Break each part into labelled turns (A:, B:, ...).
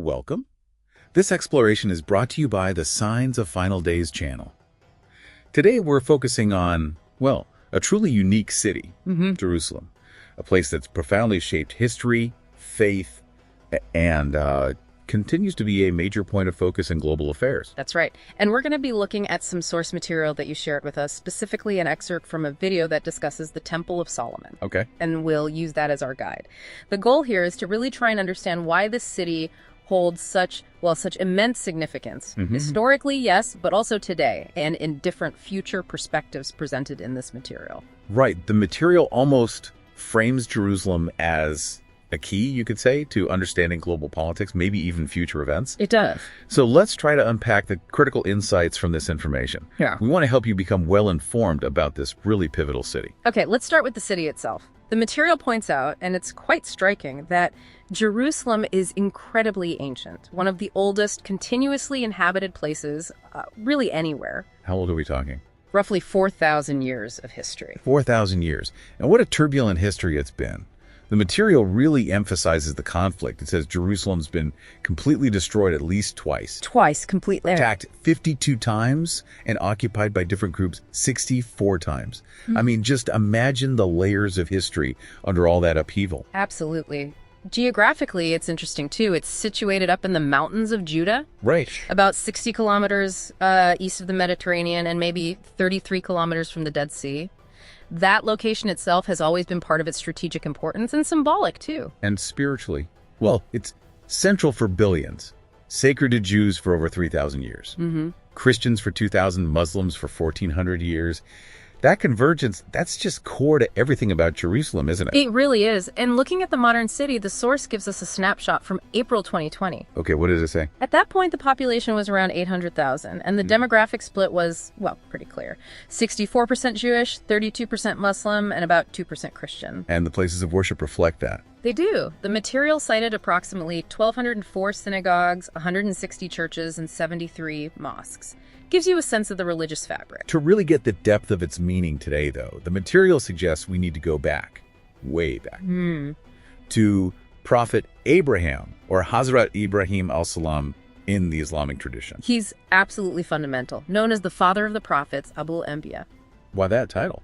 A: Welcome. This exploration is brought to you by the Signs of Final Days channel. Today we're focusing on, well, a truly unique city, Jerusalem, a place that's profoundly shaped history, faith, and continues to be a major point of focus in global affairs.
B: That's right. And we're going to be looking at some source material that you shared with us, specifically an excerpt from a video that discusses the Temple of Solomon.
A: Okay.
B: And we'll use that as our guide. The goal here is to really try and understand why this city holds such immense significance. Historically, yes, but also today, and in different future perspectives presented in this material.
A: Right. The material almost frames Jerusalem as a key, you could say, to understanding global politics, maybe even future events.
B: It does.
A: So let's try to unpack the critical insights from this information.
B: Yeah.
A: We want to help you become well-informed about this really pivotal city.
B: Okay, let's start with the city itself. The material points out, and it's quite striking, that Jerusalem is incredibly ancient, one of the oldest continuously inhabited places, really anywhere.
A: How old are we talking?
B: Roughly 4,000 years of history.
A: 4,000 years. And what a turbulent history it's been. The material really emphasizes the conflict. It says Jerusalem's been completely destroyed at least twice.
B: Twice, completely.
A: Attacked 52 times and occupied by different groups 64 times. I mean, just imagine the layers of history under all that upheaval.
B: Absolutely. Geographically, it's interesting, too. It's situated up in the mountains of Judah.
A: Right.
B: About 60 kilometers east of the Mediterranean and maybe 33 kilometers from the Dead Sea. That location itself has always been part of its strategic importance and symbolic, too.
A: And spiritually, well, it's central for billions, sacred to Jews for over 3,000 years, Christians for 2,000, Muslims for 1,400 years. That convergence, that's just core to everything about Jerusalem, isn't it?
B: It really is. And looking at the modern city, the source gives us a snapshot from April 2020.
A: Okay, what does it say?
B: At that point, the population was around 800,000, and the demographic split was, well, pretty clear. 64% Jewish, 32% Muslim, and about 2% Christian.
A: And the places of worship reflect that.
B: They do. The material cited approximately 1,204 synagogues, 160 churches, and 73 mosques. Gives you a sense of the religious fabric.
A: To really get the depth of its meaning today, though, the material suggests we need to go back, way back, to Prophet Abraham, or Hazrat Ibrahim al-Salam in the Islamic tradition.
B: He's absolutely fundamental, known as the father of the prophets, Abul Anbiya.
A: Why that title?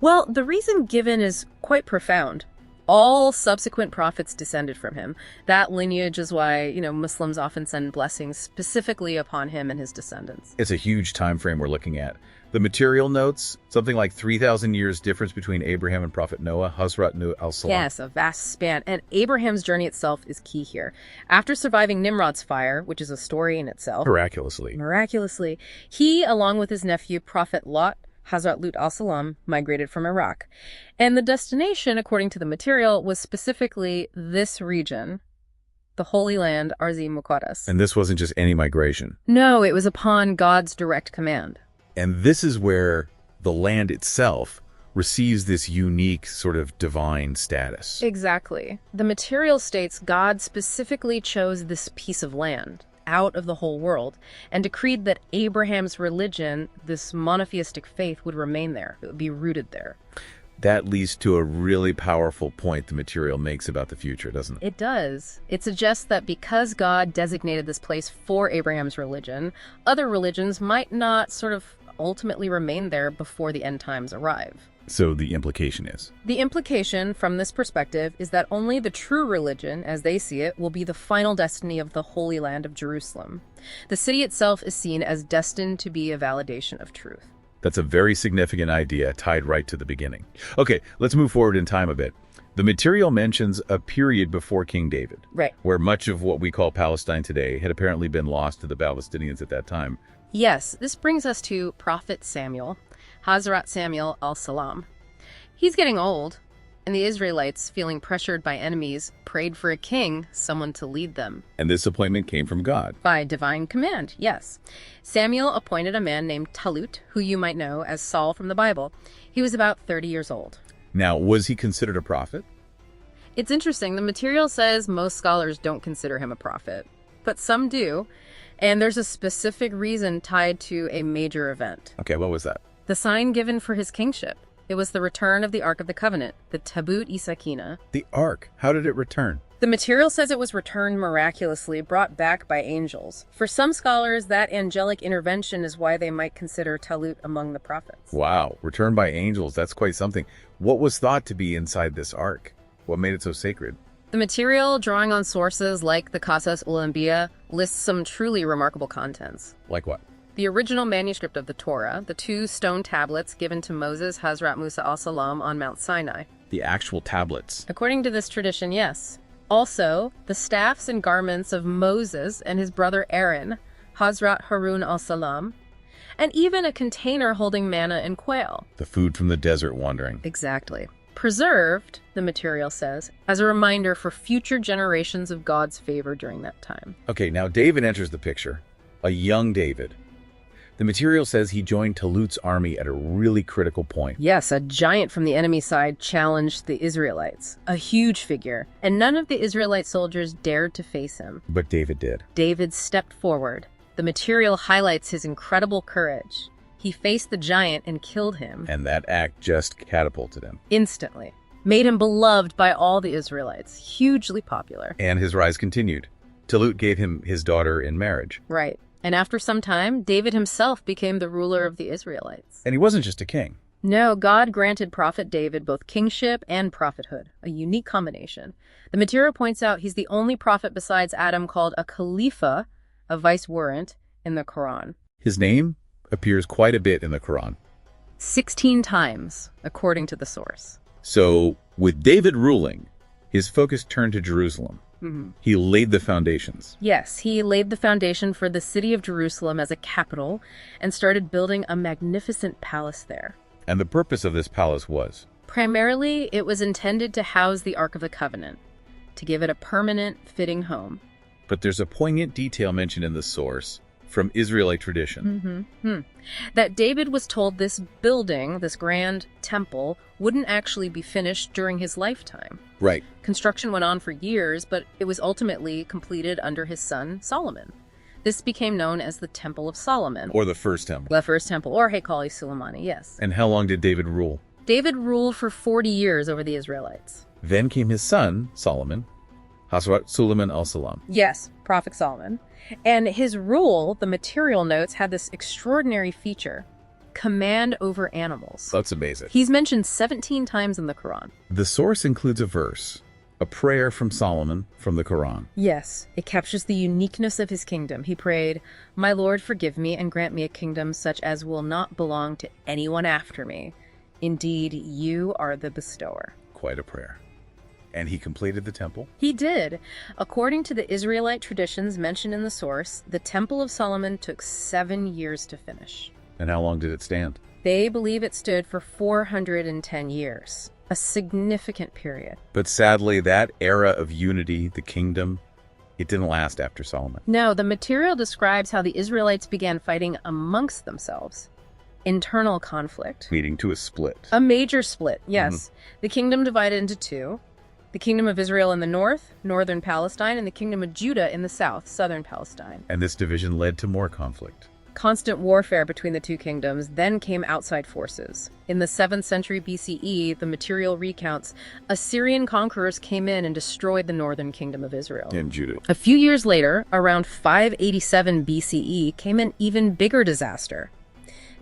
B: Well, the reason given is quite profound. All subsequent prophets descended from him. That lineage is why, Muslims often send blessings specifically upon him and his descendants.
A: It's a huge time frame we're looking at. The material notes something like 3,000 years difference between Abraham and Prophet Noah, Hazrat Nuh al-Salam.
B: Yes, a vast span. And Abraham's journey itself is key here. After surviving Nimrod's fire, which is a story in itself. Miraculously, he, along with his nephew, Prophet Lot, Hazrat Lut al-Salam, migrated from Iraq. And the destination, according to the material, was specifically this region, the Holy Land, Arzi Muqaddas.
A: And this wasn't just any migration.
B: No, it was upon God's direct command.
A: And this is where the land itself receives this unique sort of divine status.
B: Exactly. The material states God specifically chose this piece of land out of the whole world and decreed that Abraham's religion, this monotheistic faith, would remain there. It would be rooted there.
A: That leads to a really powerful point the material makes about the future, doesn't it?
B: It does. It suggests that because God designated this place for Abraham's religion, other religions might not sort of ultimately remain there before the end times arrive.
A: So the implication is?
B: The implication from this perspective is that only the true religion, as they see it, will be the final destiny of the Holy Land of Jerusalem. The city itself is seen as destined to be a validation of truth.
A: That's a very significant idea tied right to the beginning. Okay, let's move forward in time a bit. The material mentions a period before King David,
B: right,
A: where much of what we call Palestine today had apparently been lost to the Palestinians at that time.
B: Yes, this brings us to Prophet Samuel, Hazrat Samuel al-Salam. He's getting old, and the Israelites, feeling pressured by enemies, prayed for a king, someone to lead them.
A: And this appointment came from God.
B: By divine command, yes. Samuel appointed a man named Talut, who you might know as Saul from the Bible. He was about 30 years old.
A: Now, was he considered a prophet?
B: It's interesting. The material says most scholars don't consider him a prophet, but some do. And there's a specific reason tied to a major event.
A: Okay, what was that?
B: The sign given for his kingship. It was the return of the Ark of the Covenant, the Tabut Isakina.
A: The Ark? How did it return?
B: The material says it was returned miraculously, brought back by angels. For some scholars, that angelic intervention is why they might consider Talut among the prophets.
A: Wow, returned by angels, that's quite something. What was thought to be inside this ark? What made it so sacred?
B: The material, drawing on sources like the Qasas ul-Anbiya, lists some truly remarkable contents.
A: Like what?
B: The original manuscript of the Torah, the 2 stone tablets given to Moses, Hazrat Musa al-Salam on Mount Sinai.
A: The actual tablets.
B: According to this tradition, yes. Also, the staffs and garments of Moses and his brother Aaron, Hazrat Harun al-Salam, and even a container holding manna and quail.
A: The food from the desert wandering.
B: Exactly. Preserved, the material says, as a reminder for future generations of God's favor during that time.
A: Okay, now David enters the picture. A young David. The material says he joined Talut's army at a really critical point.
B: Yes, a giant from the enemy side challenged the Israelites. A huge figure. And none of the Israelite soldiers dared to face him.
A: But David did.
B: David stepped forward. The material highlights his incredible courage. He faced the giant and killed him.
A: And that act just catapulted him.
B: Instantly. Made him beloved by all the Israelites. Hugely popular.
A: And his rise continued. Talut gave him his daughter in marriage.
B: Right. And after some time, David himself became the ruler of the Israelites.
A: And he wasn't just a king.
B: No, God granted Prophet David both kingship and prophethood, a unique combination. The material points out he's the only prophet besides Adam called a Khalifa, a vicegerent, in the Quran.
A: His name appears quite a bit in the Quran.
B: 16 times, according to the source.
A: So, with David ruling, his focus turned to Jerusalem. He laid the foundations.
B: Yes, he laid the foundation for the city of Jerusalem as a capital and started building a magnificent palace there.
A: And the purpose of this palace was?
B: Primarily, it was intended to house the Ark of the Covenant, to give it a permanent, fitting home.
A: But there's a poignant detail mentioned in the source from Israelite tradition.
B: That David was told this building, this grand temple, wouldn't actually be finished during his lifetime.
A: Right.
B: Construction went on for years, but it was ultimately completed under his son, Solomon. This became known as the Temple of Solomon.
A: Or the First Temple.
B: The First Temple, or Haikali Suleimani, yes.
A: And how long did David rule?
B: David ruled for 40 years over the Israelites.
A: Then came his son, Solomon, Hazrat Suleiman al-Salam.
B: Yes, Prophet Solomon. And his rule, the material notes, had this extraordinary feature: command over animals.
A: That's amazing.
B: He's mentioned 17 times in the Quran.
A: The source includes a verse, a prayer from Solomon from the Quran.
B: Yes, it captures the uniqueness of his kingdom. He prayed, "My Lord, forgive me and grant me a kingdom such as will not belong to anyone after me. Indeed, you are the bestower."
A: Quite a prayer. And he completed the temple?
B: He did. According to the Israelite traditions mentioned in the source, the Temple of Solomon took 7 years to finish.
A: And how long did it stand?
B: They believe it stood for 410 years, a significant period.
A: But sadly, that era of unity, the kingdom, it didn't last after Solomon.
B: No, the material describes how the Israelites began fighting amongst themselves. Internal conflict.
A: Leading to a split.
B: A major split, yes. The kingdom divided into 2. The kingdom of Israel in the north, northern Palestine, and the kingdom of Judah in the south, southern Palestine.
A: And this division led to more conflict.
B: Constant warfare between the 2 kingdoms. Then came outside forces. In the 7th century BCE, the material recounts, Assyrian conquerors came in and destroyed the northern kingdom of Israel.
A: And Judah.
B: A few years later, around 587 BCE, came an even bigger disaster.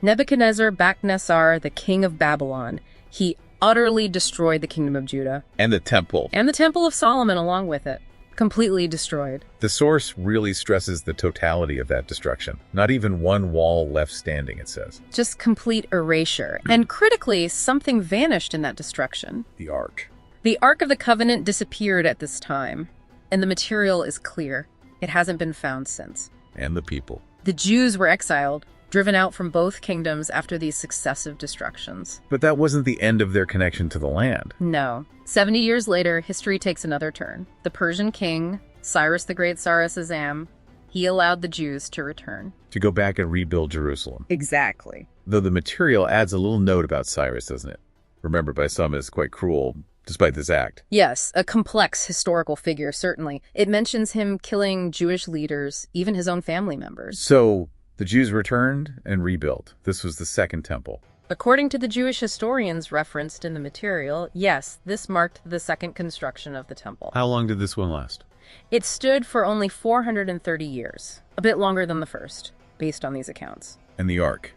B: Nebuchadnezzar Bakhnassar, the king of Babylon, he utterly destroyed the kingdom of Judah.
A: And the temple.
B: And the Temple of Solomon along with it. Completely destroyed.
A: The source really stresses the totality of that destruction. Not even one wall left standing, it says.
B: Just complete erasure. And critically, something vanished in that destruction.
A: The Ark.
B: The Ark of the Covenant disappeared at this time. And the material is clear. It hasn't been found since.
A: And the people.
B: The Jews were exiled, driven out from both kingdoms after these successive destructions.
A: But that wasn't the end of their connection to the land.
B: No. 70 years later, history takes another turn. The Persian king, Cyrus the Great Sarisazam, he allowed the Jews to return.
A: To go back and rebuild Jerusalem.
B: Exactly.
A: Though the material adds a little note about Cyrus, doesn't it? Remembered by some as quite cruel, despite this act.
B: Yes, a complex historical figure, certainly. It mentions him killing Jewish leaders, even his own family members.
A: So the Jews returned and rebuilt. This was the Second Temple.
B: According to the Jewish historians referenced in the material, yes, this marked the second construction of the temple.
A: How long did this one last?
B: It stood for only 430 years, a bit longer than the first, based on these accounts.
A: And the Ark?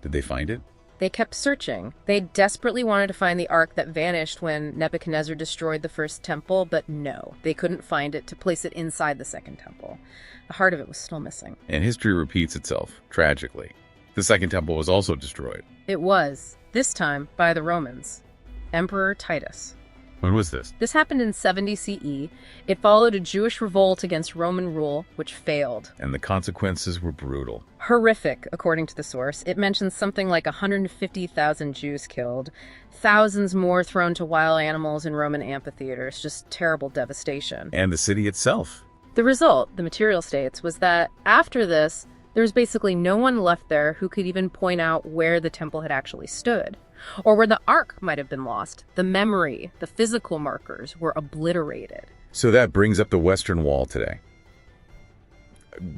A: Did they find it?
B: They kept searching. They desperately wanted to find the Ark that vanished when Nebuchadnezzar destroyed the first temple, but no, they couldn't find it to place it inside the second temple. The heart of it was still missing.
A: And history repeats itself, tragically. The second temple was also destroyed.
B: It was, this time by the Romans. Emperor Titus.
A: When was this?
B: This happened in 70 CE. It followed a Jewish revolt against Roman rule, which failed.
A: And the consequences were brutal.
B: Horrific, according to the source. It mentions something like 150,000 Jews killed, thousands more thrown to wild animals in Roman amphitheaters, just terrible devastation.
A: And the city itself.
B: The result, the material states, was that after this, there was basically no one left there who could even point out where the temple had actually stood, or where the Ark might have been lost. The memory, the physical markers were obliterated.
A: So that brings up the Western Wall today.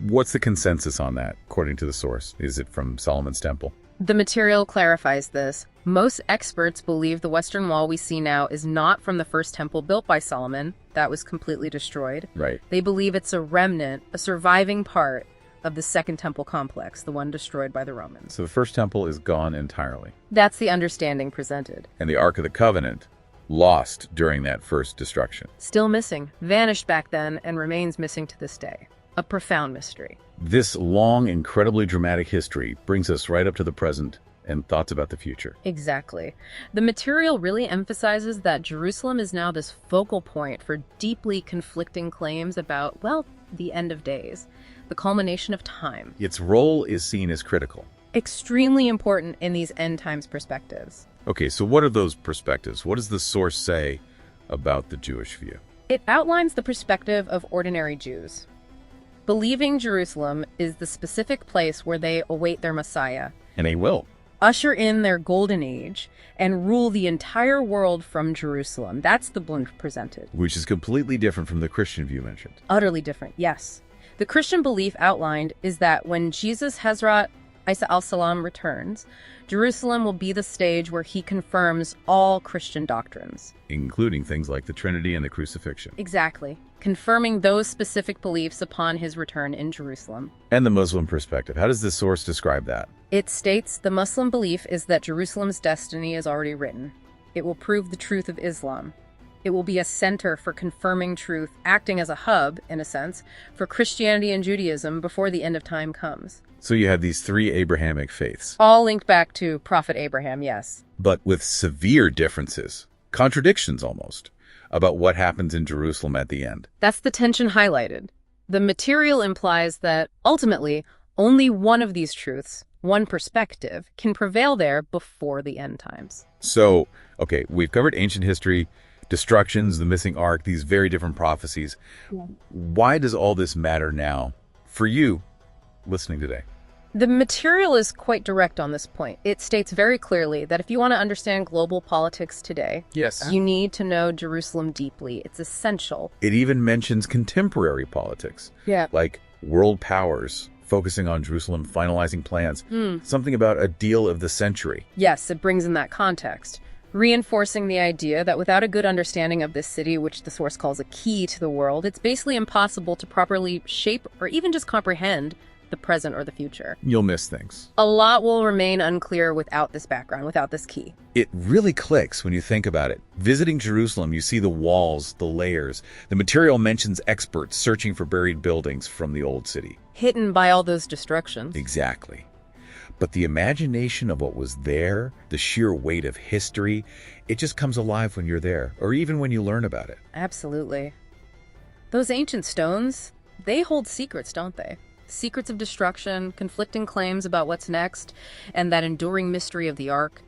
A: What's the consensus on that, according to the source? Is it from Solomon's temple?
B: The material clarifies this. Most experts believe the Western Wall we see now is not from the first temple built by Solomon. That was completely destroyed.
A: Right.
B: They believe it's a remnant, a surviving part of the second temple complex, the one destroyed by the Romans.
A: So the first temple is gone entirely.
B: That's the understanding presented.
A: And the Ark of the Covenant lost during that first destruction.
B: Still missing, vanished back then, and remains missing to this day. A profound mystery.
A: This long, incredibly dramatic history brings us right up to the present and thoughts about the future.
B: Exactly. The material really emphasizes that Jerusalem is now this focal point for deeply conflicting claims about, well, the end of days, the culmination of time.
A: Its role is seen as critical.
B: Extremely important in these end times perspectives.
A: Okay, so what are those perspectives? What does the source say about the Jewish view?
B: It outlines the perspective of ordinary Jews, believing Jerusalem is the specific place where they await their Messiah.
A: And they will.
B: Usher in their golden age and rule the entire world from Jerusalem. That's the blueprint presented.
A: Which is completely different from the Christian view mentioned.
B: Utterly different, yes. The Christian belief outlined is that when Jesus Hazrat Isa al-Salam returns, Jerusalem will be the stage where he confirms all Christian doctrines.
A: Including things like the Trinity and the crucifixion.
B: Exactly. Confirming those specific beliefs upon his return in Jerusalem.
A: And the Muslim perspective. How does this source describe that?
B: It states the Muslim belief is that Jerusalem's destiny is already written. It will prove the truth of Islam. It will be a center for confirming truth, acting as a hub, in a sense, for Christianity and Judaism before the end of time comes.
A: So you had these three Abrahamic faiths.
B: All linked back to Prophet Abraham, yes.
A: But with severe differences, contradictions almost, about what happens in Jerusalem at the end.
B: That's the tension highlighted. The material implies that, ultimately, only one of these truths, one perspective, can prevail there before the end times.
A: So, okay, we've covered ancient history, destructions, the missing ark, these very different prophecies. Yeah. Why does all this matter now for you listening today?
B: The material is quite direct on this point. It states very clearly that if you want to understand global politics today,
A: yes,
B: you need to know Jerusalem deeply. It's essential.
A: It even mentions contemporary politics, like world powers focusing on Jerusalem, finalizing plans, something about a deal of the century.
B: Yes, it brings in that context, reinforcing the idea that without a good understanding of this city, which the source calls a key to the world, it's basically impossible to properly shape or even just comprehend the present or the future.
A: You'll miss things.
B: A lot will remain unclear without this background, without this key.
A: It really clicks when you think about it. Visiting Jerusalem, you see the walls, the layers. The material mentions experts searching for buried buildings from the old city.
B: Hidden by all those destructions.
A: Exactly. But the imagination of what was there, the sheer weight of history, it just comes alive when you're there, or even when you learn about it.
B: Absolutely. Those ancient stones, they hold secrets, don't they? Secrets of destruction, conflicting claims about what's next, and that enduring mystery of the Ark.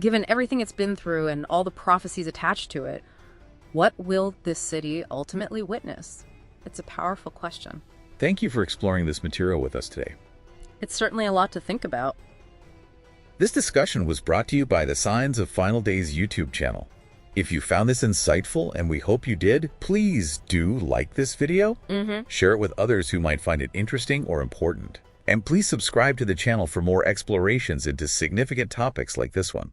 B: Given everything it's been through and all the prophecies attached to it, what will this city ultimately witness? It's a powerful question.
A: Thank you for exploring this material with us today.
B: It's certainly a lot to think about.
A: This discussion was brought to you by the Signs of Final Days YouTube channel. If you found this insightful, and we hope you did, please do like this video, share it with others who might find it interesting or important. And please subscribe to the channel for more explorations into significant topics like this one.